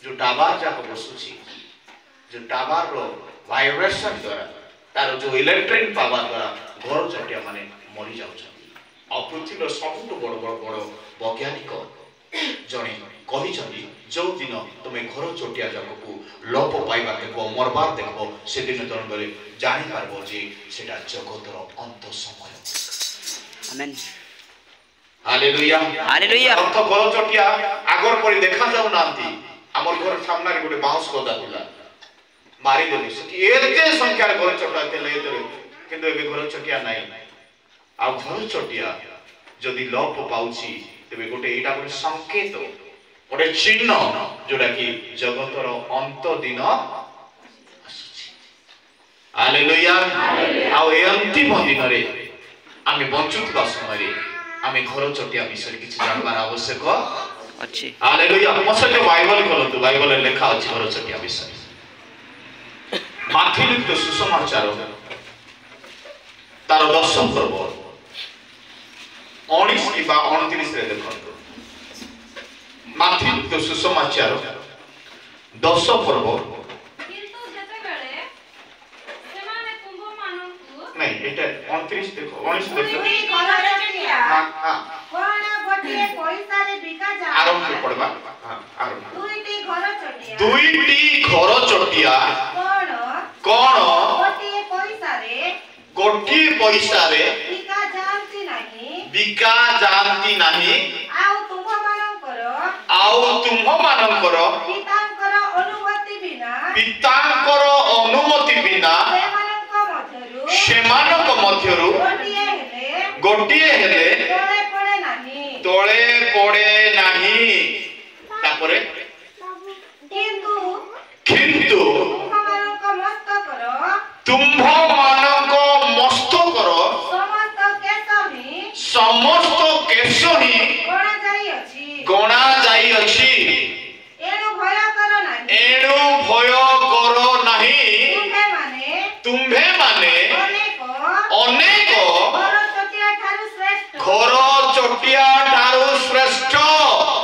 जो टावर जाक बसुची जो टावर रो वाइब्रेशन द्वारा तार जो इलेक्ट्रिक पावर द्वारा घर चटिया माने मरी जाउछन आ पृथ्वी सबुठ बड़ बड़ बड़ वैज्ञानिक जणे कहिछन्ती जो दिन तुमे घर चटिया जाक को लोप पाइबा देखो मरबार देखो से दिन तन गले जानि पारबो जे सेटा जगतर अंत समय। आमेन हालेलुया हालेलुया। अंत घर चटिया आगर परि देखा जाउ नांती हमर घर सामने रे गोटे बाउंस कोदा दिला मारी देली से एते संख्या रे घर चटिया तेले एते किंतु एबे घर चटिया नाही आ घर चटिया जदि लोप पाउची तेबे गोटे एटा गोटे संकेत गोटे चिन्ह जोडा कि जगतर अंत दिन आसुची। हालेलुया आ ए अंतिम दिन रे आमे बंचुतबा समय रे आमे घर चटिया विषय किछि जानबार आवश्यक अछि। हालेलुया। मसले बाइबल खोलतु बाइबल रे लेखा अछि घर चटिया विषय माथि लिखित सुसमाचार तार 10 पर्व 19 कि 29 रे देखंतु माथि लिखित सुसमाचार 10 पर्व किंतु जते बेले सेमाने कुंभ मानकु नहीं एटा 29 देखो 19 देखो दुई घर चटिया हां हां कोन गोटे पैसा रे बिका जा आरंभ से पढ़बा हां आरंभ दुईटी घर चटिया दुईटी घर चटिया कोन कोन गोटी पैसा रे बिका जानती नाही आउ तुम मानकर पितांकर अनुमति बिना सेमानक मध्यरु गोटिए हेले तोळे पड़े नाही तापरे किंतु तुम्भ मानक मस्तकर समस्त केश ही गणा जाई अछि एणु भय करो नाही तुम्भे माने अनेक घर चटिया ठारू श्रेष्ठ।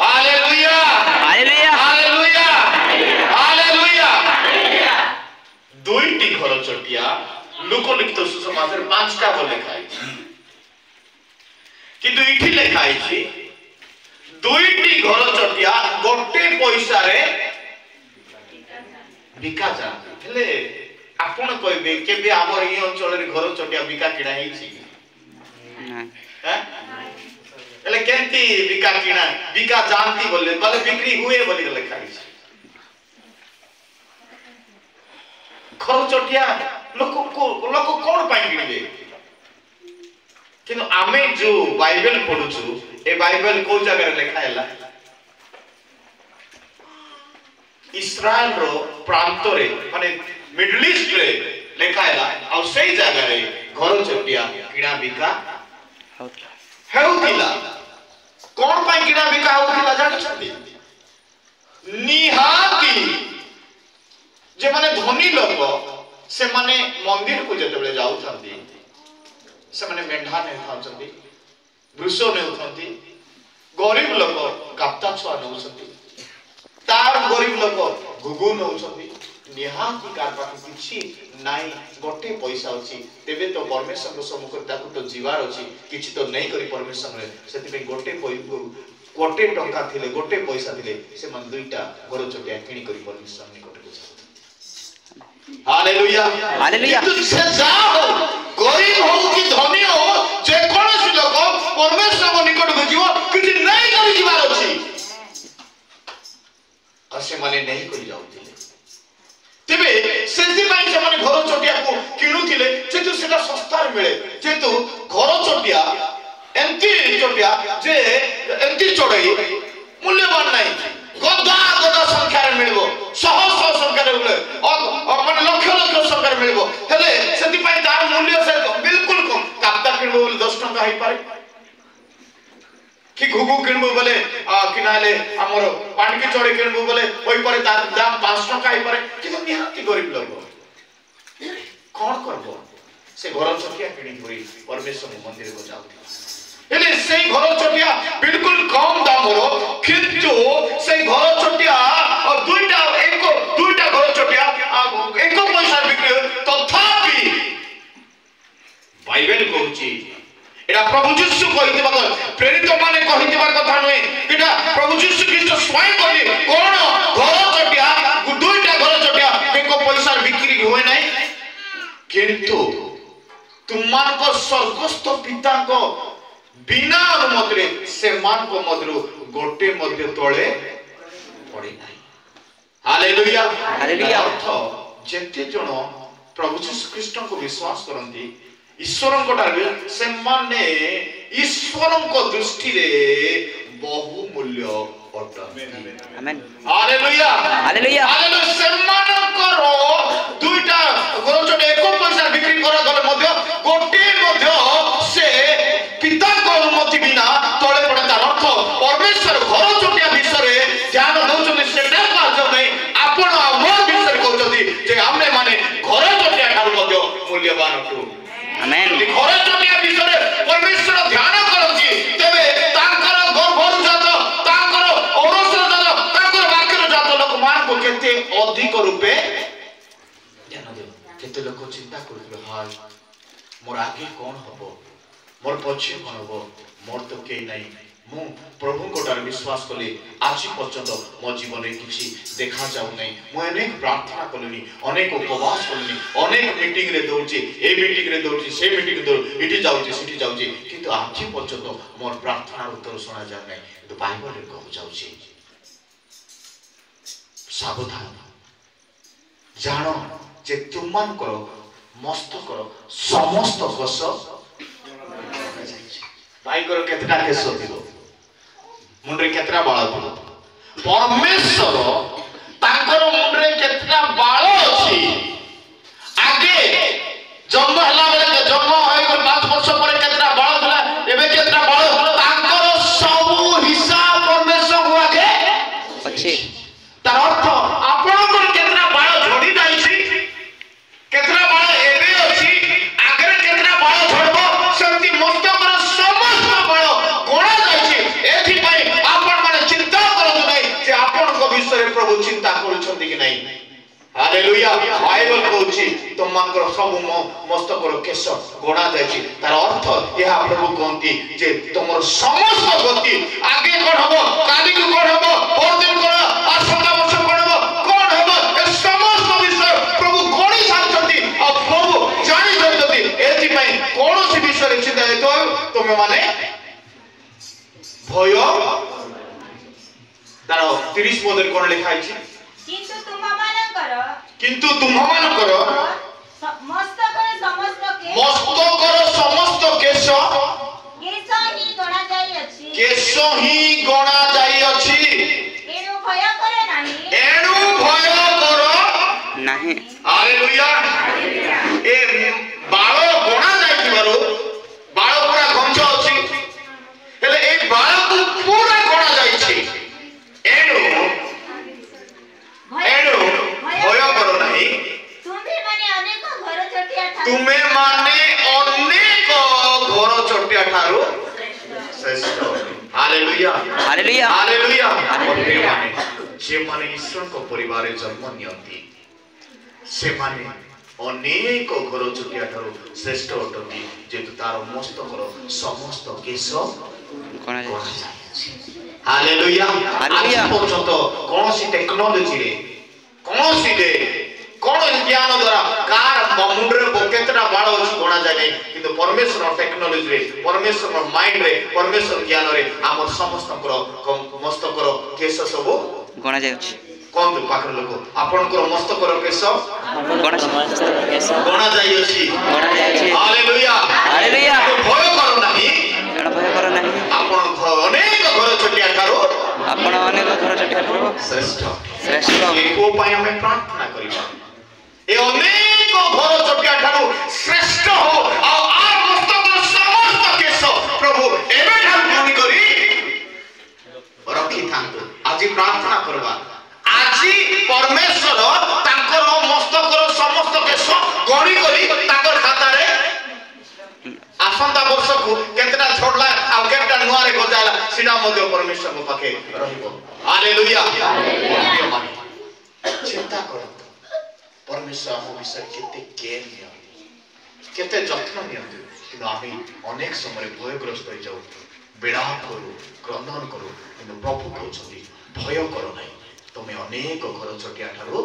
Hallelujah hallelujah hallelujah hallelujah. दुईटी घर चटिया लोकलिखित सुसमाचार 5टा लेखा है किंतु इठी लेखा है दुईटी घर चटिया गोटे पैसा रे बिका जा हेले आपण कहबे केबे हमर ई अंचल रे घर चटिया बिका किणा हेछि ना हैं हेले केंती बिका किणा बिका जानती बोले बिक्री हुए बोली लेखा है घर चटिया लोक कोन पाई किणबे किंतु आमे जो बाइबल पढुछु ए बाइबल को जगह रे लिखा हैला इस्राएल रो प्रांत रे माने मिडल ईस्ट रे लिखा हैला आ सेही जगह रे घर चटिया किणा बिका हेउतिला कोन पाई किणा बिका हेउतिला जानि छथि निहाती जे माने धनी लोक से माने मंदिर को जते बेले जाउ छथि से माने मेंढा ने खाउछथि वृषो ने उठंती गरीब लोक गाप्ता छुआ ने उठंती तार गरीब लोक घुगु ने उठंती निहाती कार पाखि किछि नाइ गोटे पैसा अछि तेबे तो परमेश्वर को सम्मुख ताकु तो जीवार अछि किछि तो नै करी परमेश्वर रे सेति पे गोटे टंका थिले गोटे पैसा थिले से मन दुईटा घर चटिया किणी करी परमेश्वर निकट को जाउ। Hallelujah hallelujah. से जाओ गरीब हो कि धनी हो जे कोनोसी लोक परमेश्वर को निकट को जीव किछि नै करी जीवार अछि आ से माने नै करी जाउथिले तेबे सेति पई से माने घर चटिया को किणुथिले जेतु सेटा सस्ता रे मिले जेतु घर चटिया एंती चटिया जे एंती चढ़ई मूल्यवान नाही गदा गदा संख्या रे मिलबो सह सह संख्या रे मिले माने लक्ष लक्ष संख्या रे मिलबो हेले सेति पई तार मूल्य से बिल्कुल कम कापता किणबो बोले 10 टका होई पारे कि घुगु किणबो बोले किनाले हमर पानी के चढ़े किणबो बोले होई पारे तार दाम 5 टका होई पारे कि निहाती गरीब लोग कोन करबो से घर चटिया किणी धरी परमेश्वर मंदिर को जाउथि हेले से घर चटिया बिल्कुल कम दाम रो किंतु से घर चटिया और दुईटा कहिदिबा प्रेरित माने कहिदिबा कथा नय एटा प्रभु यीशु ख्रीष्ट स्वयं कहि कोन घर चटिया दुईटा घर चटिया एको पैसा बिक्री होय नै किंतु तुमान को स्वर्गस्थ पिता को बिना अनुमति रे से मान को मधुर गोटे मध्य तळे पड़ी नाही हालेलुया हालेलुया अर्थ जेते जण प्रभु यीशु ख्रीष्ट को विश्वास करंती ईश्वर को डाले से माने ईश्वर को दृष्टि रे बहु मूल्य अटन आमेन हालेलुया हालेलुया हालेलुया से मानकर दुईटा गोचट एको पैसा बिक्री करा गले मध्य गोटे मध्य से पिता को अनुमति बिना तळे पड़े तार अर्थ परमेश्वर घर चोटिया विषय ध्यान दउछन सेटा कार्य नै आपण हमर विषय कहउछथि जे हमने माने घर चोटिया ठार मध्य मूल्यवान अटु आमेन घर चोटिया विषय परमेश्वर ध्यान करछि तबे तांकर गर्भरु जात तांकर औरसर जात तांकर वाक्यर जात लोक मान को केते अधिक रूपे ध्यान दे केते लोक चिंता करथि हाय मोर आगे कोन हबो मोर पछे कोन हबो मोर तो के नाही मु प्रभु कोटार विश्वास कले आज पर्यंत मो जीवन में किछि देखा जाउ नै मु अनेक प्रार्थना कलनी अनेक उपवास कलनी अनेक मीटिंग रे दउची ए मीटिंग रे दउची से मीटिंग दउ इठी जाउची सिठी जाउची किंतु आज पर्यंत मोर प्रार्थना उत्तर सुना जा नै तो बाइबल रे कहू जाउची सावधान जानो जे तुमान करो मस्त करो समस्त कोस भाई करो केतटा केस दिलो मुंडरे केतरा बाळ दिलो परमेश्वर तांकर मुंडरे केतरा बाळ अछि आगे जन्म हला बेले जन्म होय को 5 वर्ष पर केतरा बाळ थला एबे केतरा बाळ तांकर सब हिसाब परमेश्वर को आगे अच्छे तार अर्थ आपण को केतरा बाळ झोडी जाईछि केतरा बाळ एबे अछि आगे केतरा बाळ झडबो सेंति मस्तकर समस्त बाळ गोणा जाईछि एथि पई आपण माने चिंता करनु नै जे आपण को विषय प्रभु चिंता करूछन्ति कि नै हालेलुया बाइबल कहूछि तुमकर सब मस्तकर केश गोणा जाईछि तार अर्थ यह प्रभु कहंती जे तुमर समस्त गति आगे कोन हबो काली को कोन हबो परदिन कोन आसंता वर्ष कोन हबो कोन हबो ए समस्त विषय प्रभु कोणी सारछन्ति आ प्रभु जानि जंतति एथि पई कोनोसी विषय चिंता हेतु तुमे माने भय तार 30 पदर कोन लिखा आइछि किंतु तुममानकर मस्तकर समस्त केश केश ही गणा जाई अछि एणु भय कर नाही हालेलुया ए बाळ गणा जाईथिबारो बाळ पूरा घंच अछि हेले ए बाळ को पूरा गणा जाईछि एणु भय कर नाही तुमे माने अनेक घर चटिया ठारू श्रेष्ठ हालेलुया हालेलुया हालेलुया माने जे माने ईश्वर को परिवार जन्म नियंती से माने अनेक घर चटिया ठारू श्रेष्ठ अटंती जे तार मस्तकर समस्त केश कोन जाय हालेलुया हालेलुया आज पर्यंत कोनोसी टेक्नोलॉजी रे कोनोसी दे कोन ज्ञान द्वारा कार मुंडरे केतरा बाळ अछि कोना जाय नै किंतु परमेश्वर टेक्नोलॉजी रे परमेश्वर माइंड रे परमेश्वर ज्ञान रे हमर समस्त मस्तकर केश सब कोन जाय अछि कोन पाखर लोक आपनकर मस्तकर केश कोन समस्त केश कोना जाय अछि हालेलुया हालेलुया भय करू नाही एण भय कर नाही आपन अनेक घर चटिया ठारो आपण अनेक घर चटिया ठारो श्रेष्ठ श्रेष्ठ एको पय हमें प्रार्थना करिबा ए अनेक घर चटिया ठारो श्रेष्ठ हो आ मस्तकर समस्त केश प्रभु एबे ठार गुणी करी रखी थांतु आज प्रार्थना करबा आज परमेश्वर तांकर मस्तकर समस्त केश गणी करी तांकर खाता रे आसंता वर्ष को केतना छोड़ला आ केतना नुआ रे गजाला सीधा मध्य परमेश्वर को पाके रहिबो हालेलुया हालेलुया चिंता करो परमेश्वर हम विषय केते केयर नियंती केते जत्न नियंती কিন্তু আমি অনেক সময় ভয়গ্রস্ত হয়ে যাও বিড়াপ কରୁ ক্রন্দন কରୁ কিন্তু প্রভু কହୁଛନ୍ତି ভয় কର ନାହିଁ তুমি অনেক ঘর চটিয়া ଠାରୁ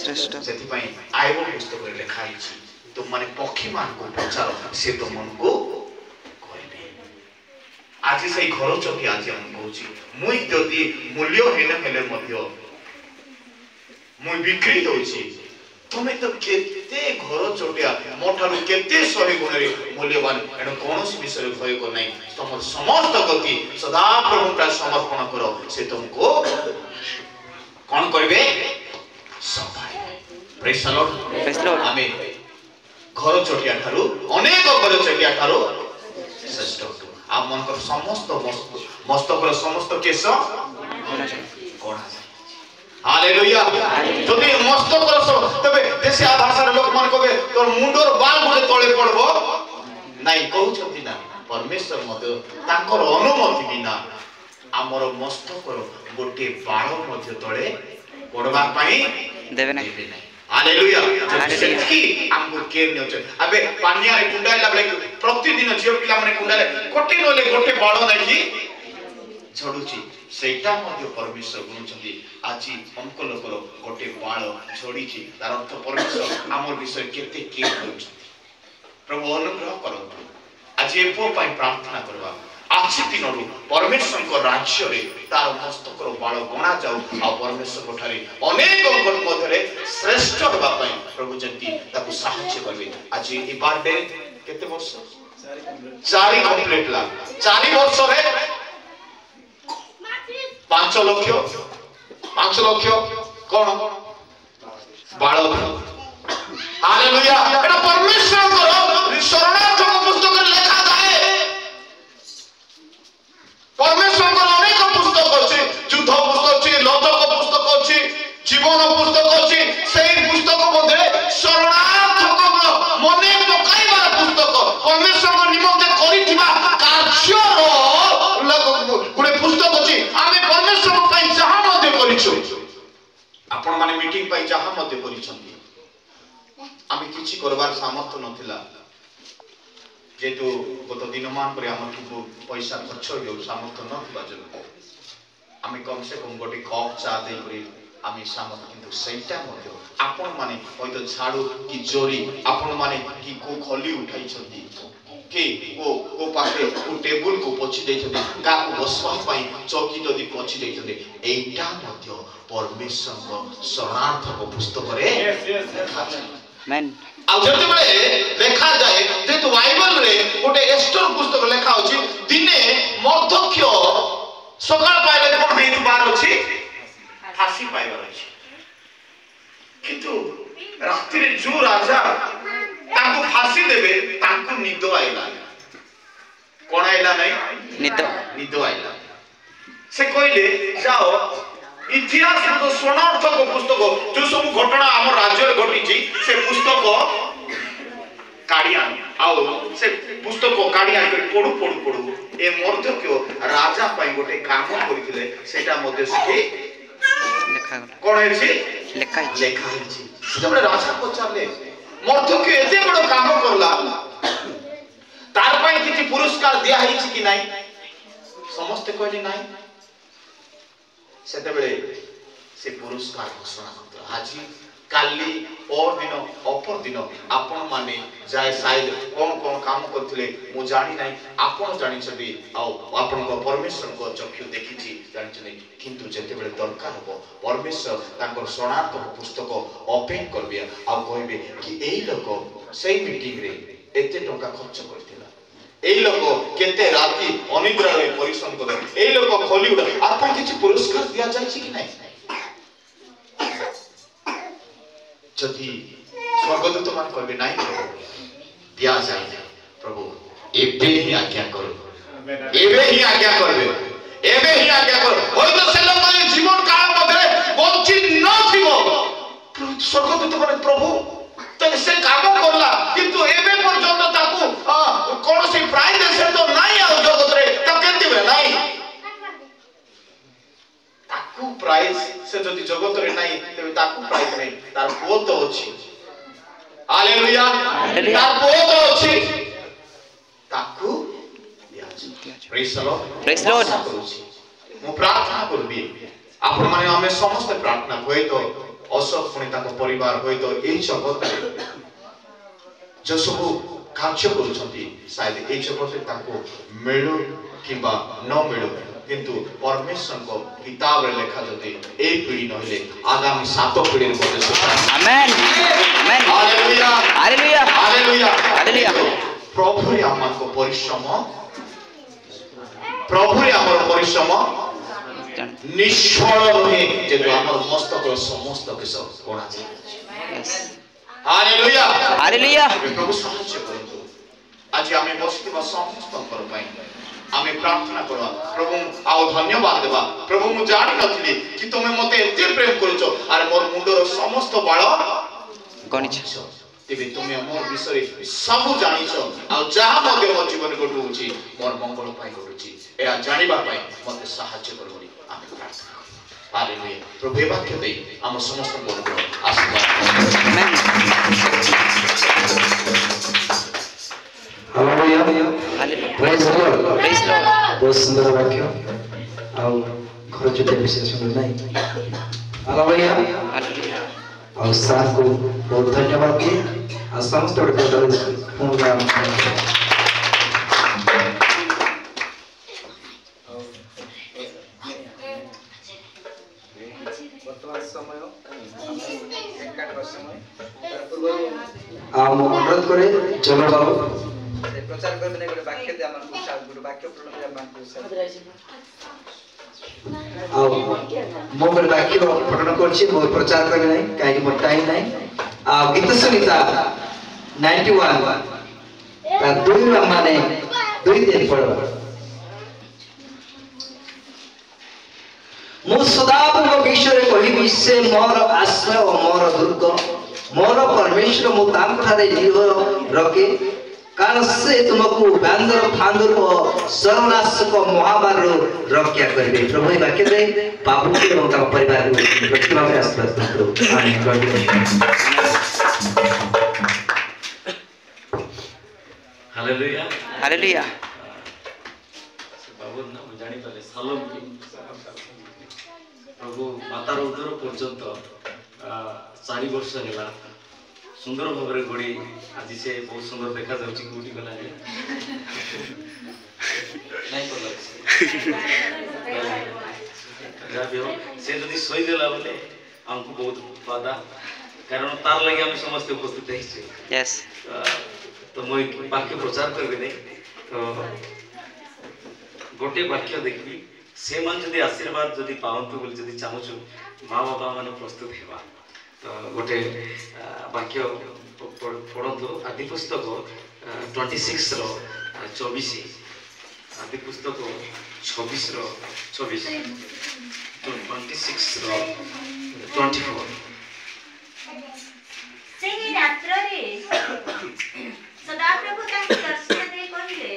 ଶ୍ରେଷ୍ଠ ସେଥିପାଇଁ ଆଇବ ପୁସ୍ତକରେ ଲେଖା ହେଇଛି ତୁମମାନେ ପକ୍ଷୀମାନଙ୍କୁ ପଚାର ସେ ତୁମକୁ କହିବେ। ଆଜି ସେଇ ଘର ଚଟି ଆଜି ଆମେ କହୁଛି ମୁଇଁ ଯଦି ମୂଲ୍ୟହୀନ ହେଲେ ମଧ୍ୟ ମୁଇଁ ବିକ୍ରି ହେଉଛି ତୁମେ ତ କେତେ ଘର ଚଟିଆ ମୋ ଠାରୁ କେତେ 100 ଗୁଣରେ ମୂଲ୍ୟବାନ ଏଣୁ କୌଣସି ବିଷୟରେ ଭୟ କର ନାହିଁ ତମର ସମସ୍ତ ଗତି ସଦାପ୍ରଭୁ ପାଇଁ ସମର୍ପଣ କର ସେ ତୁମକୁ କଣ କରିବେ ସମ୍ଭାଳିବେ। ପ୍ରେଜ୍ ଦ ଲର୍ଡ। ଆମେ ଘର ଚଟିଆ ଠାରୁ ଅନେକ ଘର ଚଟିଆ ଠାରୁ ଶ୍ରେଷ୍ଠ ଆମ ମାନଙ୍କର ସମସ୍ତ ମସ୍ତକର ସମସ୍ତ କେଶ କଣା ହାଲେଲୁୟା ଯଦି ମସ୍ତକର ତବେ ଦେଶିଆ ଭାଷାରେ ଲୋକମାନେ କହିବେ ତୋର ମୁଣ୍ଡର ବାଳ ଗୋଟେ ତଳେ ପଡବ ନାଇଁ କହୁଛନ୍ତି ନା ପରମେଶ୍ୱର ମଧ୍ୟ ତାଙ୍କର ଅନୁମତି ବିନା ଆମର ମସ୍ତକର ଗୋଟେ ବାଳ ମଧ୍ୟ ତଳେ ପଡବା ପାଇଁ ଦେବେ ନାହିଁ। ହାଲେଲୁୟା ସେତିକି ଆମକୁ କେୟାର ନେଉଛ ଏବେ ପାନିଆରେ କୁଣ୍ଡାଇଲା ବେଳେ ପ୍ରତିଦିନ ଝିଅ ପିଲାମାନେ କୁଣ୍ଡାଇଲେ ଗୋଟେ ନହେଲେ ଗୋଟେ ବାଳ ନାଇକି ଝଡୁଛି ସେଇଟା ମଧ୍ୟ ପରମେଶ୍ୱର ଗୁଣୁଛନ୍ତି ଆଜି ଅଙ୍କ ଲୋକର ଗୋଟେ ବାଳ ଝଡିଛି ତାର ଅର୍ଥ ପରମେଶ୍ୱର ଆମର ବିଷୟରେ କେତେ କେୟାର ନେଉଛନ୍ତି। ପ୍ରଭୁ ଅନୁଗ୍ରହ କରନ୍ତୁ ଆଜି ଏ ପୁଅ ପାଇଁ ପ୍ରାର୍ଥନା କରିବା ଆଜି ଦିନରୁ ପରମେଶ୍ୱରଙ୍କ ରାଜ୍ୟରେ ତାର ମସ୍ତକର ବାଳ ଗଣା ଯାଉ ଆଉ ପରମେଶ୍ୱରଙ୍କ ଠାରେ ଅନେକଙ୍କ ମଧ୍ୟରେ ଶ୍ରେଷ୍ଠ ହେବା ପାଇଁ ପ୍ରଭୁ ଯେମିତି ତାକୁ ସାହାଯ୍ୟ କରିବେ। ଆଜି ଏ ବାର୍ଥଡେ କେତେ ବର୍ଷ 4 କମ୍ପ୍ଲିଟ ହେଲା 4 ବର୍ଷରେ 5 ଲକ୍ଷ କଣ ବାଳ ହାଲେଲୁୟା ଏଟା ପରମେଶ୍ୱରଙ୍କର ଶରଣାର୍ଥକ ପୁସ୍ତକରେ ଲେଖାଯାଏ। ପରମେଶ୍ୱରଙ୍କର ଅନେକ ପୁସ୍ତକ ଅଛି ଯୁଦ୍ଧ ପୁସ୍ତକ ଅଛି ଲଜକ ପୁସ୍ତକ ଅଛି ଜୀବନ ପୁସ୍ତକ ଅଛି ସେଇ ପୁସ୍ତକ ମଧ୍ୟରେ ଶରଣାର୍ଥକ ମନେ ପକାଇବାର ପୁସ୍ତକ ପରମେଶ୍ୱରଙ୍କ ନିମନ୍ତେ କରିଥିବା କାର୍ଯ୍ୟର ଗୋଟେ ପୁସ୍ତକ ଅଛି। ଆମେ ପରମେଶ୍ୱରଙ୍କ ପାଇଁ ଯାହା ମଧ୍ୟ କରିଛୁ ଆପଣ ମାନେ ମିଟିଂ ପାଇଁ ଯାହା ମଧ୍ୟ କରିଛନ୍ତି ଆମେ କିଛି କରିବାର ସାମର୍ଥ୍ୟ ନଥିଲା ଯେହେତୁ ଗତ ଦିନମାନ ପରେ ଆମର ପଇସା ଖର୍ଚ୍ଚ ହେଇଯାଉ ସାମର୍ଥ୍ୟ ନଥିବା ଯୋଗୁଁ ଆମେ କମ୍ ସେ କମ୍ ଗୋଟେ କପ୍ ଚା ଦେଇକରି ଆମେ ସାମର୍ଥ୍ୟ କିନ୍ତୁ ସେଇଟା ମଧ୍ୟ ଆପଣମାନେ ହয়তো ଝାଡୁ କି ଜରି ଆପଣମାନେ କି କୋଉ ଖଲି ଉଠାଇଛନ୍ତି କି କୋଉ ପାଖରେ କୋଉ ଟେବୁଲ କୁ ପୋଛି ଦେଇଛନ୍ତି କାହାକୁ ବସିବା ପାଇଁ ଚୌକି ଯଦି ପୋଛି ଦେଇଛନ୍ତି ଏଇଟା ମଧ୍ୟ ପରମେଶ୍ୱରଙ୍କ ଶରଣାର୍ଥକ ପୁସ୍ତକରେ ଆଉ ଯେତେବେଳେ ଲେଖାଯାଏ ଯେହେତୁ ବାଇବଲରେ ଗୋଟେ ଏଷ୍ଟର ପୁସ୍ତକ ଲେଖା ଅଛି ଦିନେ ମର୍ଦ୍ଦକ୍ୟ ସକାଳ ପାଇଲେ କଣ ହେଇଥିବାର ଅଛି ଫାଶୀ ପାଇବାର ଅଛି କିନ୍ତୁ ରାତିରେ ଯୋଉ ରାଜା ତାଙ୍କୁ ଫାଶୀ ଦେବେ ତାଙ୍କୁ ନିଦ ଆଇଲା କଣ ଆଇଲା ନାହିଁ ନିଦ ଆଇଲା ସେ କହିଲେ ଯାଅ ଇତିହାସ ଶରଣାର୍ଥକ ପୁସ୍ତକ ଯୋଉ ସବୁ ଘଟଣା ଆମ ରାଜ୍ୟରେ ଘଟିଛି ସେ ପୁସ୍ତକ କାଢି ଆଣି ଆଉ ସେ ପୁସ୍ତକ କାଢି ଆଣିକରି ପଢୁ ଏ ମର୍ଦ୍ଦକ୍ୟ ରାଜା ପାଇଁ ଗୋଟେ କାମ କରିଥିଲେ ସେଇଟା ମଧ୍ୟ ସେଠି କଣ ହେଇଛି ଲେଖା ହେଇଛି। ସେତେବେଳେ ରାଜା ପଚାରିଲେ ମର୍ଦ୍ଦକ୍ୟ ଏତେ ବଡ କାମ କରଲା ତାର ପାଇଁ କିଛି ପୁରସ୍କାର ଦିଆ ହେଇଛି କି ନାହିଁ ସମସ୍ତେ କହିଲେ ନାହିଁ। ସେତେବେଳେ ସେ ପୁରସ୍କାର ଘୋଷଣା କରିଥିଲା ଆଜି କାଲି ପରଦିନ ଅପରଦିନ ଆପଣ ମାନେ ଯାଏ ସାଇଡ କଣ କାମ କରିଥିଲେ ମୁଁ ଜାଣି ନାହିଁ ଆପଣ ଜାଣିଛନ୍ତି ଆଉ ଆପଣଙ୍କ ପରମେଶ୍ୱରଙ୍କ ଚକ୍ଷୁ ଦେଖିଛି ଜାଣିଛନ୍ତି କିନ୍ତୁ ଯେତେବେଳେ ଦରକାର ହବ ପରମେଶ୍ୱର ତାଙ୍କର ଶରଣାର୍ଥକ ପୁସ୍ତକ ଓପେନ କରିବେ ଆଉ କହିବେ କି ଏଇ ଲୋକ ସେଇ ମିଟିଂରେ ଏତେ ଟଙ୍କା ଖର୍ଚ୍ଚ କରିଥିଲା এই লোক কেতে রাতি অনিদ্রা রয়ে পরিশ্রম করে এই লোক খলি উঠা আর তার কিছু পুরস্কার দিয়া যাচ্ছে কি নাই যদি স্বর্গদূত মান করবে নাই দিয়া যায় না প্রভু এবে হি আজ্ঞা করো এবে হি আজ্ঞা করবে এবে হি আজ্ঞা করো হয়তো সে লোক জীবন কাল মধ্যে বঞ্চিত নথিব স্বর্গদূত মানে প্রভু से काम करला किंतु एबे पर्यंत ताकू कोनोसी प्राइज से तो नाही आ जगत रे त केति बे नाही ताकू प्राइज से जदी जगत रे नाही तबे ताकू प्राइज नाही तार पोत अछि हालेलुया तार पोत अछि ତାକୁ ଦିଆଯିବ। ପ୍ରେଜ୍ ଦ ଲର୍ଡ। Praise the Lord. ଆଶା କରୁଛି, ମୁଁ ପ୍ରାର୍ଥନା କରିବି ଆପଣ ମାନେ ଆମେ ସମସ୍ତେ ପ୍ରାର୍ଥନା ହୁଏତ ଅଶୋକ ପୁଣି ତାଙ୍କ ପରିବାର ହୁଏତ ଏହି ଜଗତରେ जो सब कार्य करुछंती शायद ए जगत ताको मिलु किबा न मिलु किंतु परमेश्वर को किताब रे लिखा जते ए पीढ़ी नहिले आगामी 7 पीढ़ी रे बोले से amen amen hallelujah hallelujah hallelujah hallelujah प्रभु रे हमन को परिश्रम प्रभु रे हमर परिश्रम निष्फल रहे जे हमर मस्तक समस्त विष कोना छै यस हालेलुया हालेलुया प्रभु साहाय्य करନ୍ତୁ आज आमे बसिଥିବା ସମସ୍ତଙ୍କର ପାଇଁ आमे प्रार्थना करवा प्रभु आओ धन्यवाद देवा प्रभु मु जानि नथिली कि तुमे मते एते प्रेम करछो आर मोर मुंडर समस्त बाळ गणिछ तेबे तुमे मोर विषय सब जानिछो आ जहा मते मोर जीवन घटुछि मोर मंगल पाई घटुछि एया जानिबा पाई मते साहाय्य करबोली आमे प्रार्थना हालेलुया प्रभु ए वाक्य दे हम समस्त को आशीर्वाद आमेन hallelujah hallelujah praise the Lord praise Lord बहुत सुंदर वाक्य आउ घर चुटे विशेष सुंदर नहीं हालेलुया हालेलुया और सार को बहुत धन्यवाद दिए आ समस्त पूर्ण अनुरोध करे चलो बाबू प्रचार करबे गोटे वाक्य दे हमन को गोटे वाक्य प्रणव हमन को आ मो गोटे वाक्य प्रणव करछि मो प्रचार करबे नहीं काहे कि मो टाइम नहीं आ गीत सुनिता 91 ता दुई माने दुई दिन पड़ो मो सदाप्रभु विषय कहिबि से मोर आश्रय और मोर दुर्ग मोर परमेश्वर मु तांठारे जीव रखे कारण से तुमको बांदर फांदर और सर्वनाशक महामारी रक्षा करेंगे प्रभु ये वाक्य दे बाबू के और तम परिवार को प्रतिमा में आशीर्वाद करो आमीन हालेलुया हालेलुया बाबू ना जानि पाले सालम प्रभु मातार उदर पर्यंत 4 वर्ष होला सुंदर भाव में गड़ी आज से बहुत सुंदर देखा जाउची कोठी गला नहीं पड़ला से जदि सोई देला बोले हमको बहुत फायदा कारण तार लगे हम समस्त उपस्थित है यस तो मैं वाक्य प्रचार करबे नहीं तो गोटे वाक्य देखबी से मन जदि आशीर्वाद जदि पावंतु बोली जदि चाहूछु माँ बाबा मान प्रस्तुत हेबा तो गोटे वाक्य पढ़तु आदि पुस्तक 26 रो 24 आदि पुस्तक 26 रो 26 26 रो 24 ସେହି ରାତ୍ରରେ ସଦାପ୍ରଭୁ ତାଙ୍କୁ ଦର୍ଶନ ଦେଇ କହିଲେ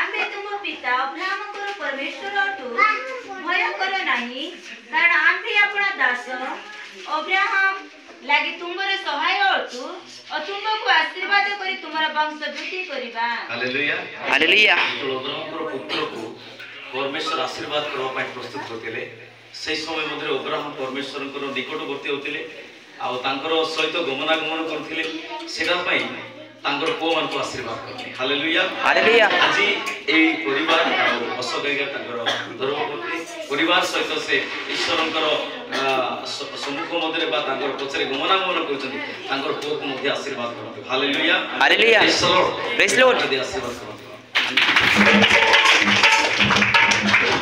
ଆମେ ତୁମ ପିତା ଅବ୍ରାହମଙ୍କର ପରମେଶ୍ୱର ଅଟୁ ଭୟ କର ନାହିଁ କାରଣ ଆମ୍ଭେ ଆପଣା ଦାସ ଅବ୍ରାହମ ଲାଗି ତୁମର ସହାୟ ଅଟୁ ଓ ତୁମକୁ ଆଶୀର୍ବାଦ କରି ତୁମର ବଂଶ ବୃଦ୍ଧି କରିବା हालेलुया हालेलुया अब्राहमर पुत्र को परमेश्वर आशीर्वाद करबा पई प्रस्तुत होतिले सेही समय मध्ये अब्राहम परमेश्वरकर निकटवर्ती होतिले आ तांकर सहित गमनागमन करथिले सेटा पई तांकर को मान को आशीर्वाद करथिले हालेलुया हालेलुया आज ए परिवार असगैगा तांकर धर्मपत्नी परिवार सहित से ईश्वरकर सम्मुख मध्यरे बा तांकर पछरे गमनागमन करछथि तांकर को मध्ये आशीर्वाद करथि हालेलुया हालेलुया प्रेज लॉर्ड मध्ये आशीर्वाद करथि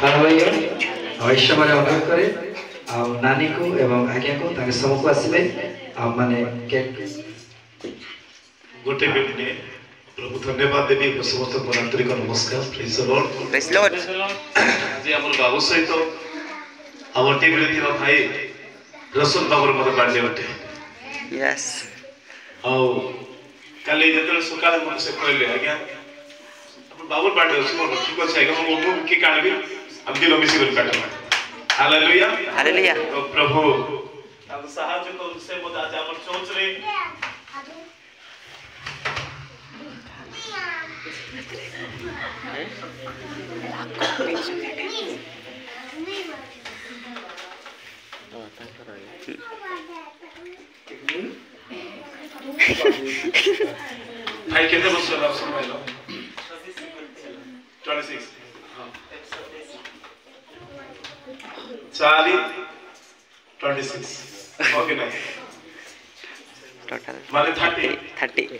हालेलुया अवश्य माने अनुरोध करे आ नानी को एवं आज्ञा को ताके सब को आसीबे आ माने केक गोटे मिनिट प्रभु धन्यवाद देवी समस्त को आंतरिक नमस्कार praise the Lord praise Lord आज हमर बाबू सहित हमर टीम रे थिबा भाई रसूल बाबूर मत बर्थडे बटे यस आ काली जतले सकाळ मन से कहले आज्ञा अपन बाबूर बर्थडे अछि मोर ठीक अछि आज्ञा मो की कानबी हम दिनो मिसी कर काटबा हालेलुया हालेलुया तो प्रभु हम सहायता को से मत आज हमर चोच रे भाई कितने बस चला सुन भाई लो 26 चाली 26 ओके ना Total. माने 30 30.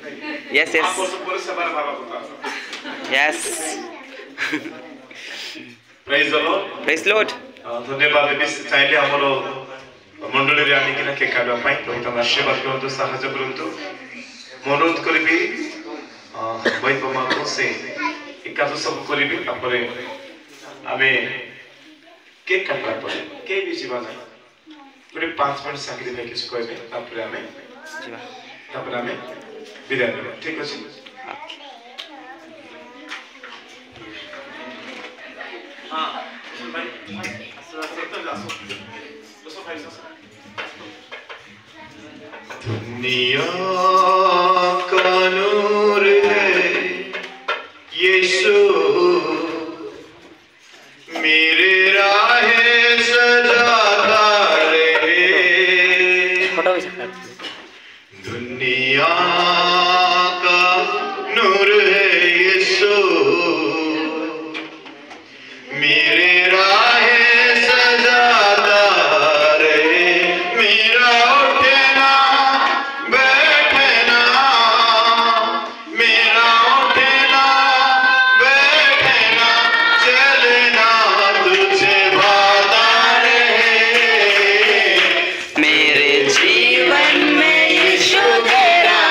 Yes, आपको yes. सब पूरे सबार बाबा को Yes. Praise the Lord Praise Lord. धन्यवाद बेस चाइले हमरो मंडली रे आनी किना के काडा पाई तो तम आशीर्वाद करंतु साहाय्य करंतु अनुरोध करबी भाई बाबा को से एकादश सब करबी तापरे आमे केक काटला पड़े के भी जीवा ना पूरे 5 मिनट साकरी में किस कहबे तापरे आमे जीवा तापरे आमे विदाय लेबा ठीक अछि हां भाई दुनिया का नूर है यीशु मेरे राह सजाता रहे दुनिया का नूर है यीशु मेरे राह सजाता रहे मेरा उठना बैठना मेरा उठना बैठना चलना तुझे वादा रहे मेरे जीवन में यीशु तेरा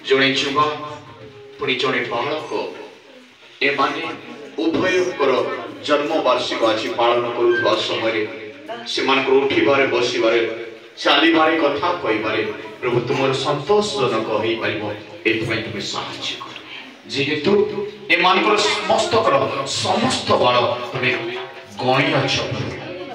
जड़े युवा पुणी जड़े बालक एमाने उभयकर जन्म वार्षिक आज पालन करुवा समय से उठिबारे बसिबारे चलिबारे कथा कहिबारे प्रभु तुम संतोषजनक हो पार तुम साहाय्य कर जेहेतु एमानकर समस्त बाल तुम गणी अछ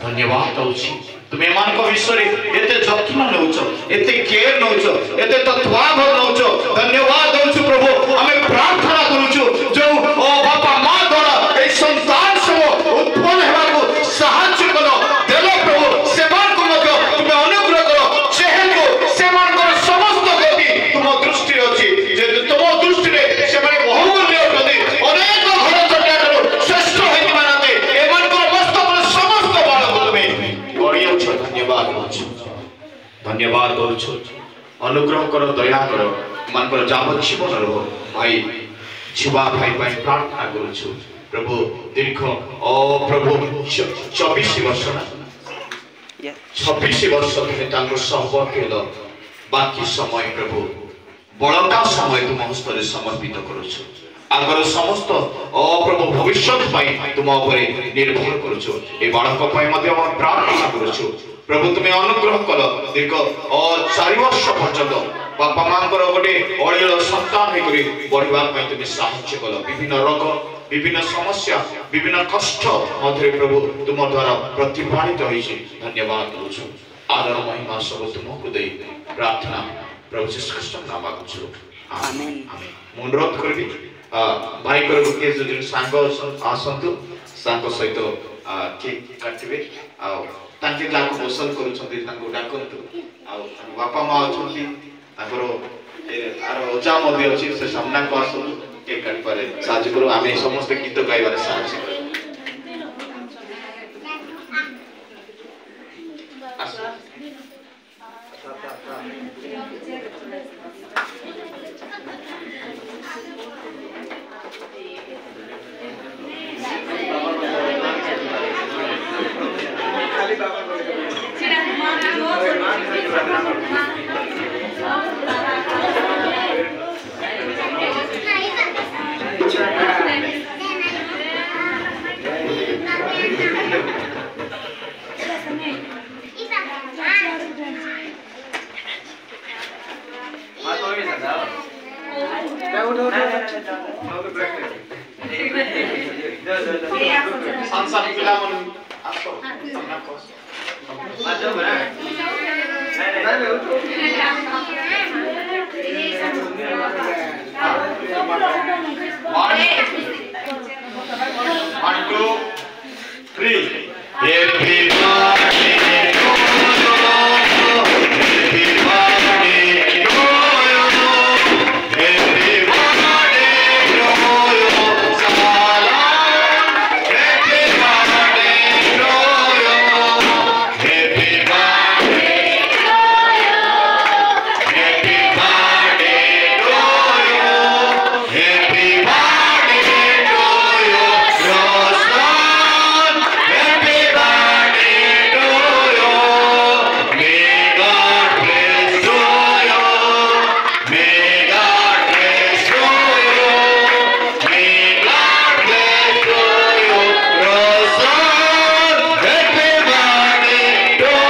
धन्यवाद दउछि तुम एमान विषय एते जत्न नौच एते केयर नौच एते तत्वाभाव नौच धन्यवाद दउछु प्रभु हमें प्रार्थना करूछु जो ओ बापा मां द्वारा ए संतान सब उत्पन्न हेबाको साहाय्य करो देलो प्रभु सेमान को मध्य तुम अनुग्रह करो जेहेतु सेमान को समस्त गति तुम दृष्टि अछि जे तुम दृष्टि रे सेमाने बहुमूल्य प्रति अनेक घर चटाटर श्रेष्ठ होई मानते एमान को मस्तक समस्त बालक तुम गणिय छ धन्यवाद दउछु अनुग्रह करो दया करो मानकर जावजीवन रो भाई जीवा भाई भाई प्रार्थना करूछु प्रभु दीर्घ ओ प्रभु 24 वर्ष 26 वर्ष तुम तांको संपर्क केलो बाकी समय प्रभु बड़का समय तुम हस्तरे समर्पित करूछु आगर समस्त ओ प्रभु भविष्य पाई तुम ऊपर निर्भर करूछु ए बालक पाई मध्ये हम प्रार्थना करूछु प्रभु तुम्हें अनुग्रह कर दीर्घ 4 वर्ष पर्यंत बापा मां गोटे अड़ियल संतान बढ़ा तुम्हें साहाय्य कल विभिन्न रोग विभिन्न समस्या विभिन्न कष्ट मध्य प्रभु तुम द्वारा प्रतिफलित होइछि धन्यवाद दउछु आदर महिमा सब तुमको दे प्रार्थना प्रभु श्री कृष्ण नाम मागुछु आमेन आमेन अनुरोध करबी भाई कर के जो सांग आसंतु सांग सहित केक काटिबे आ तांके जाको पोषण करूछन्ती तांको डाकंतु आ बापा मां अछन्ती तांकर आर ओजा मध्ये अछि से सामना को आसु केक काट पारे साहाय्य करू आमे समस्त गीत गाइबारे साहाय्य करू संसार पिला मन आसो सामना को आजो बरा One, two, three. Happy birthday to you. Happy birthday to you. Happy birthday to you. Salam. Happy birthday to you. Happy birthday to you. Happy birthday to you. Happy birthday to you. Your son. Happy birthday to you. May God bless to you. May God bless to you. May God bless to you. Your son. Happy birthday to you.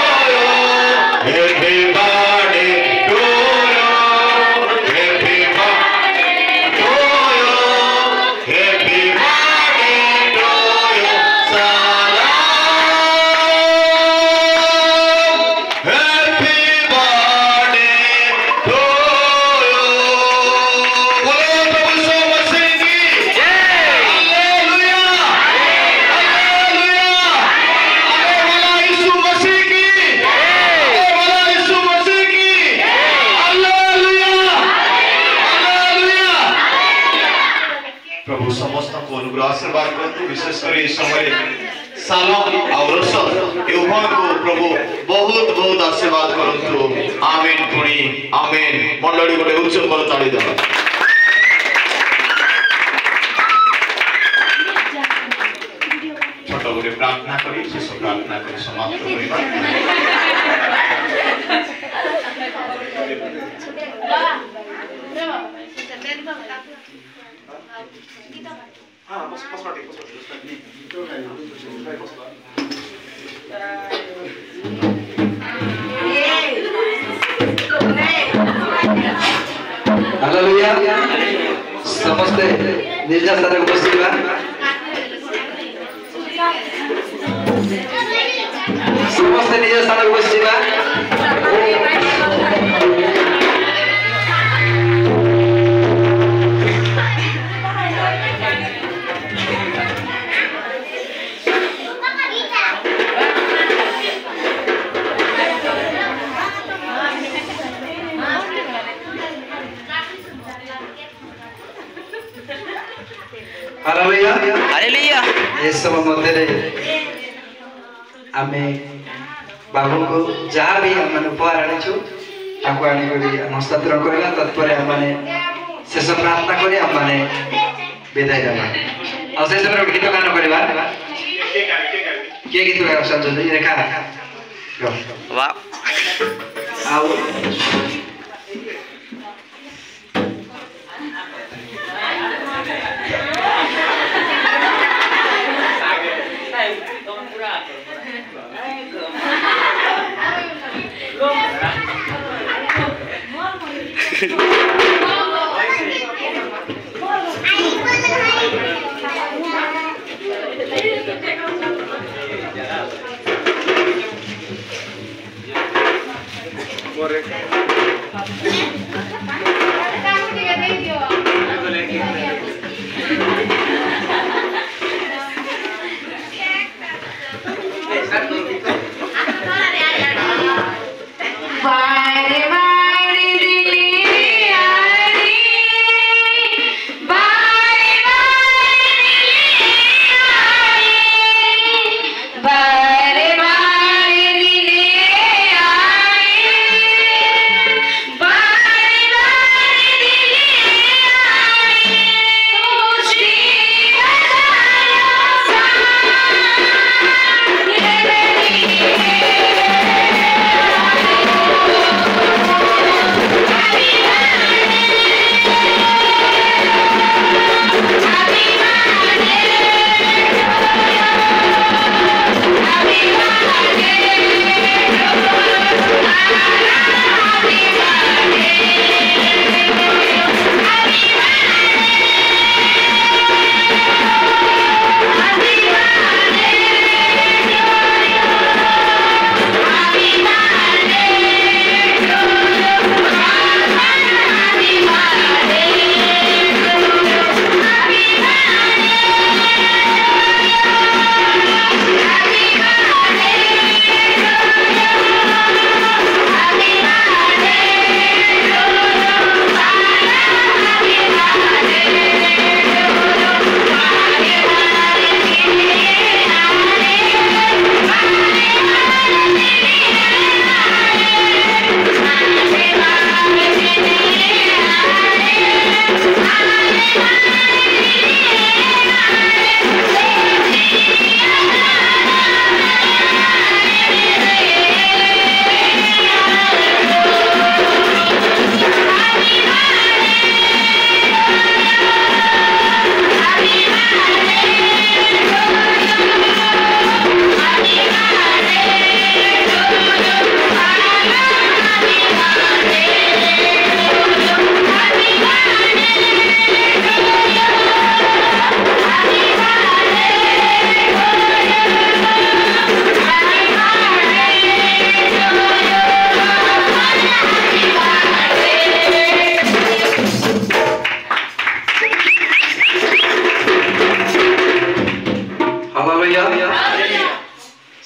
Happy birthday to you. Happy birthday to you. Happy birthday to you. Salam. Happy birthday to you. बोलो प्रभु यीशु मसीह की hallelujah hallelujah अरे बोला यीशु मसीह की अरे बोला यीशु मसीह की hallelujah hallelujah प्रभु समस्त को अनुग्रह आशीर्वाद करतु विशेष कर इस समय सालम और रसद ए उभय को प्रभु बहुत बहुत आशीर्वाद करतु आमीन पुणी आमीन मंडली गोटे उच्च कर ताड़ी देबा छोट गोटे प्रार्थना करी शेष प्रार्थना करी समाप्त करिबा हाँ बस बस पार्टी हालेलुया समस्ते निज स्थान उपस्थित समस्ते निज स्थान उपस्थित हालेलुया हालेलुया ए सब मध्य आमे बाबू को जहाँ भी हम उपहार आनीचु ताको आनी करी हस्तांतरण करला तत्पर हमने शेष प्रार्थना करी हमने विदाय देबा और शेष में गीत गान करबा के गीत गाय संजय रेखा वाह आओ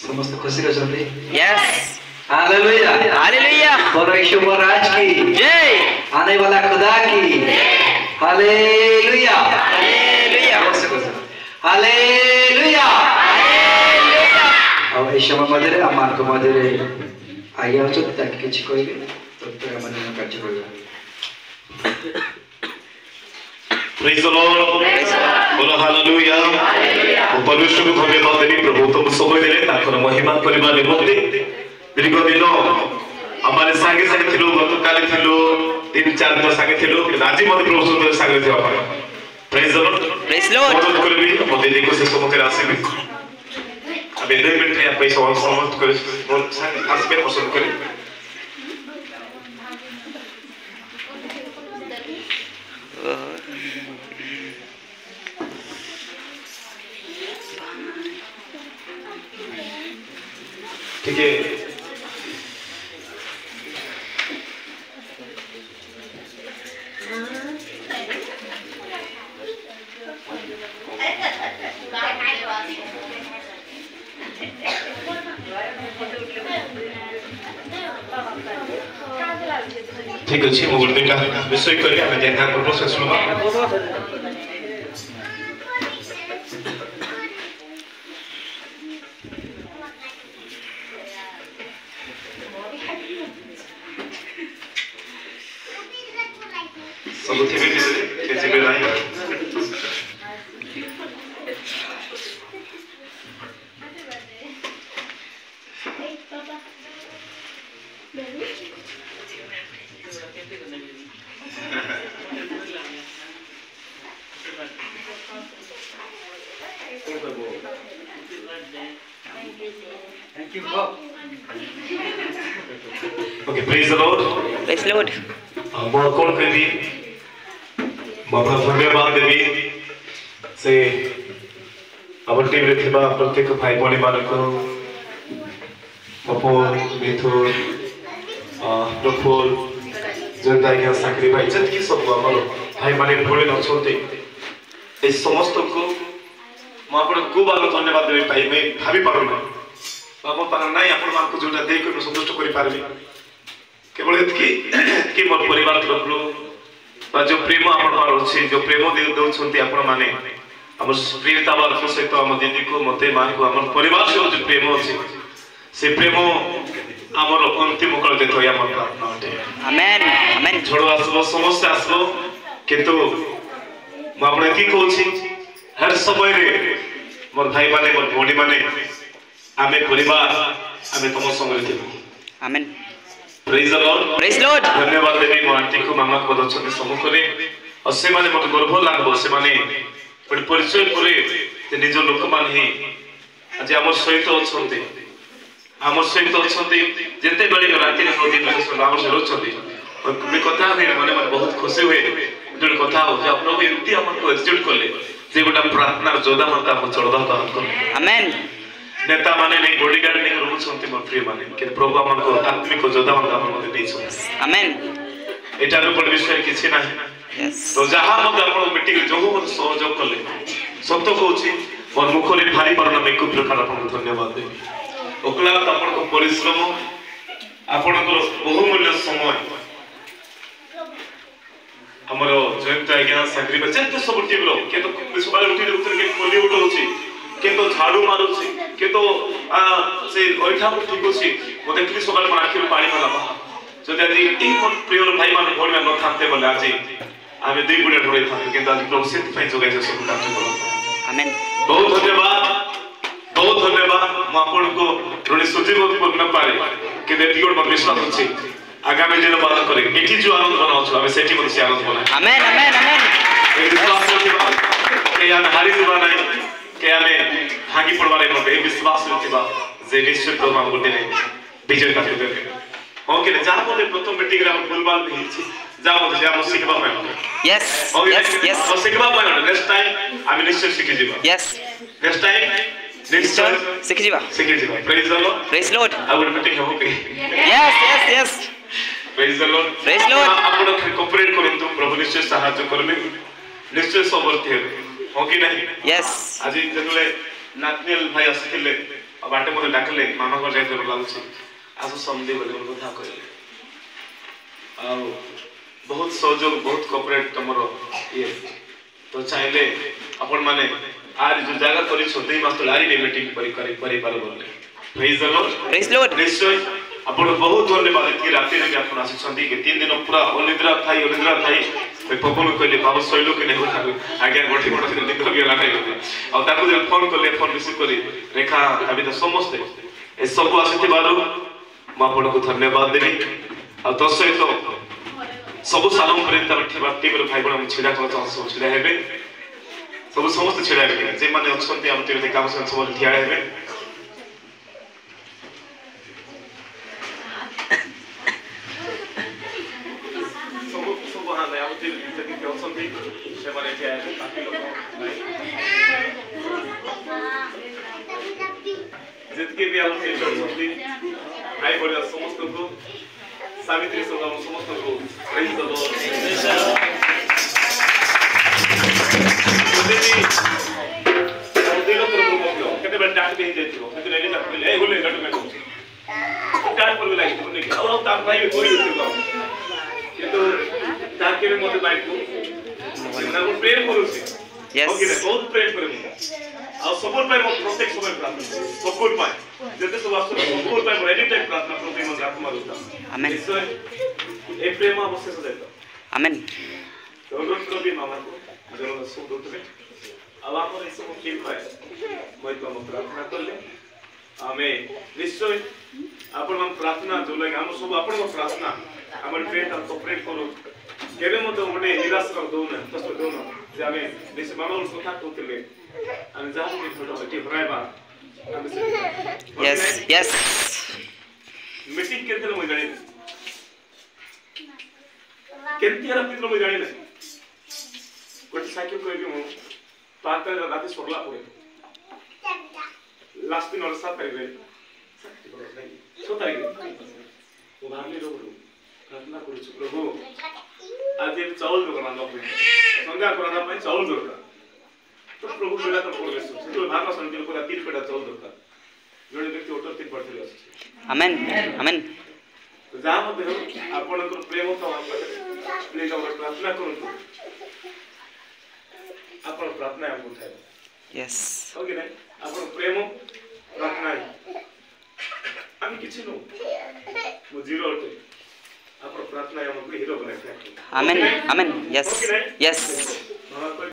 समस्त खुशी रह चलते यस हालेलुया हालेलुया परमेश्वर महाराज की जय आने वाला खुदा की हालेलुया हालेलुया हालेलुया हालेलुया अब इस समय मध्य आम को मध्य आगे अच्छा किसी कहे तब मैंने कार्य कर Praise the Lord. बोलो हालेलुया। परमेश्वर को धन्यवाद देनी प्रभु तुम समय देले ताकर महिमा परिवार निमंते दीर्घ दिन हमारे संगे संगे थिलो गतकाली थिलो 3-4 दिन संगे थिलु आज मत प्रभु सुंदर संगे थिबा पाए praise the Lord praise Lord मदद करबी मते देखो से सब के आसीबी अब 2 मिनट रे पैसा समाप्त करे और संग आसबे पसंद करे ठीक है ठीक अच्छे मो गोटे विषय करी आम ध्यान पूर्व से शुणवा सब थे भी नहीं Okay, praise the Lord. Praise Lord मैं कौन करी बाबा धन्यवाद देवी से अब टीम रे थिबा प्रत्येक भाई बणी मानक पपो मिथुन प्रफुल जनता के साकरी भाई जतकी सब हमर भाई माने भोले नछोते ए समस्त को म आपण को बालो धन्यवाद देवी भाई मैं भाभी पारो ना बाबा पार नाही आपण मान को जोटा देख को संतुष्ट करि पारबी केवल इतकी कि मोर परिवार लोग जो प्रेम आपण मार अछि जो प्रेम दे दउ छंती आपण माने हमर प्रियता बार सहित हम दीदी को मते मान को हमर परिवार से जो प्रेम अछि से प्रेम हमर अंतिम कल देतो या मन प्रार्थना अटे आमेन आमेन छोड़ो आसबो समस्या आसबो किंतु म आपण की कहछि हर समय रे मोर भाई माने मोर भौणी माने आमे परिवार आमे तम संग थे आमेन praise the Lord praise Lord धन्यवाद देवी मो आंटी को मामा को दछन सम्मुख रे और से माने मत गर्व लागबो से माने बड परिचय करे ते निज लोक मान ही आज हमर सहित अछंती हमर सहित अछंती जते बड़ी राति रे प्रति दिन हमर से रहछंती और मे कथा हे माने बहुत खुशी हुए जो कथा हो जे प्रभु एंती हमर को एक्सेप्ट करले जे गोटा प्रार्थना जोदा मनता हम चढ़दा कर आमेन नेता माने नहीं बॉडीगार्ड नहीं रूल सुनते मोर प्रिय माने कि प्रभु हमन को आत्मिक जोदा मन हमन मते देई छ आमेन एटा रो बड़ विषय किछि नाही यस तो जहां मते आपण मीटिंग जो मते सहयोग करले सत्य कहूची मोर मुख रे भारी परना में को प्रकार आपण धन्यवाद देबी ओकला आपण को परिश्रम आपण को बहुमूल्य समय हमरो जयंत आज्ञा सागरी बचत सब टीम रो के तो सकाळ उठी उतर के कोली उठ होची के तो झाड़ू मारुची के तो से ओइठा को ठीक होची मो देखली सकाळ मन आखिर पानी मला जदि आज ई मन प्रिय भाई मान भोल में न थाते बोले आज आमे दुई गुडे ढोरे थाते किंतु आज प्रभु सिद्ध फाइ जोगाइ से सब काम करो आमेन बहुत धन्यवाद म आपन को ऋणी सुजीव होती बगन पारे कि देती गोड मन विश्वास अछि आगामी दिन पालन करे एठी जो आनंद बनाउ छ हमें सेठी मन से आनंद बना आमेन आमेन आमेन ए विश्वास के यान हारी जीवन है के हमें भागी पड़वारे मते विश्वास होतिबा जे निश्चय प्रभु हम गुटे विजय का देबे हो कि जा बोले प्रथम मीटिंग रे हम भूलबाल नहीं छी जा बोले हम सिखबा पाए यस यस यस हम सिखबा पाए नेक्स्ट टाइम हम निश्चय सीखि जीवा यस नेक्स्ट टाइम निश्चय सीखि जीवा praise the Lord praise Lord I will meeting हो पे yes yes yes praise the Lord praise Lord आपण कोऑपरेट करंतु प्रभु निश्चय सहायता करबे निश्चय सबरती हेबे हो कि नहीं यस आज जतले नाथनियल भाई आसिले बाटे मते डाकले मामा घर जाय लागुछि आज समदे बोले कथा कहले आ बहुत सहयोग बहुत कोऑपरेट तमरो ये तो चाहिले अपन माने आज जो जगह करी छ 2 मास तो लारी ने मीटिंग करी पार बोले प्रेज लॉर्ड निश्चय अपन बहुत धन्यवाद कि राति रे अपन आछंती कि 3 दिन पूरा अनिद्रा थाई पपन कहले बाबू सैलो के नहीं उठा आगे गोठी गोठी दिन निकल गया नहीं और ताको जे फोन करले फोन रिसीव करी रेखा अभी तो समस्त ए सब आसीथि बारो म आपन को धन्यवाद देबी और तो सहित सब सालम पर्यंत ठेबा टेबल भाई बड़ा छिड़ा कर सब छिड़ा हेबे सब समस्त छिड़ा हेबे जे माने अछंती हम टेबल काम सब ठिया हेबे सब हां हम टेबल के अछंती से माने ठिया हेबे बाकी लोग जितके भी हम टेबल अछंती भाई बड़ा समस्त को सावित्री सभा समस्त को प्रेज द लॉर्ड केते बड़ डांट दे जेतिबो केते लेले जात ले ए होले लटु में डांट पर लाइक होने के और तार भाई कोई होतिबो किंतु ताके में मते बाइक को ना को प्रेम करूसी Yes. ओके बहुत प्रेम करे आ सपोर्ट पाए मत प्रत्येक समय प्रार्थना सपोर्ट पाए जते सब आस्तो सपोर्ट पाए एनी टाइम प्रार्थना प्रति मन आत्मा रुता Amen. निश्चय ए प्रेम अवश्य सदैव Amen. तो अनुरोध करो भी मामा को जरूर सब दोस्त में अब आप इस सब फील पाए मैं तो हम प्रार्थना कर ले आमेन निश्चय आपण हम प्रार्थना जो लगे हम सब आपण को प्रार्थना हमर प्रेम हम तो प्रेम करो केबे मत गोटे निराश कर दो ना कष्ट दो ना जे हमें निश्चय मामा उस कथा कहते हम जा के फोटो हटी भराइबा Yes. Yes. मीटिंग केते mo जाने केते यार पित्र mo जाने गोटे साइकिल को मु 5 तारिख रात सोरला पड़े लास्ट दिन और 7 तारिख 6 तारिख वो भागले रो प्रार्थना करू प्रभु आज चावल दरकार न संध्या करना पाई चावल दरकार तो प्रभु बेला तो प्रवेश तो भागना संकल्प पूरा 3 पेटा चावल दरकार जोड़े व्यक्ति ऑटो 3 पड़ते आछे Amen. Amen. तो जा मते आपण को प्रेम तो प्लीज और प्रार्थना करू आपण प्रार्थना हम उठाए Yes. ओके ना आपण प्रेम प्रार्थना हम किछि नो मो जीरो अटे आपण प्रार्थना हम को हीरो बनाए Amen. Amen. Yes. Yes.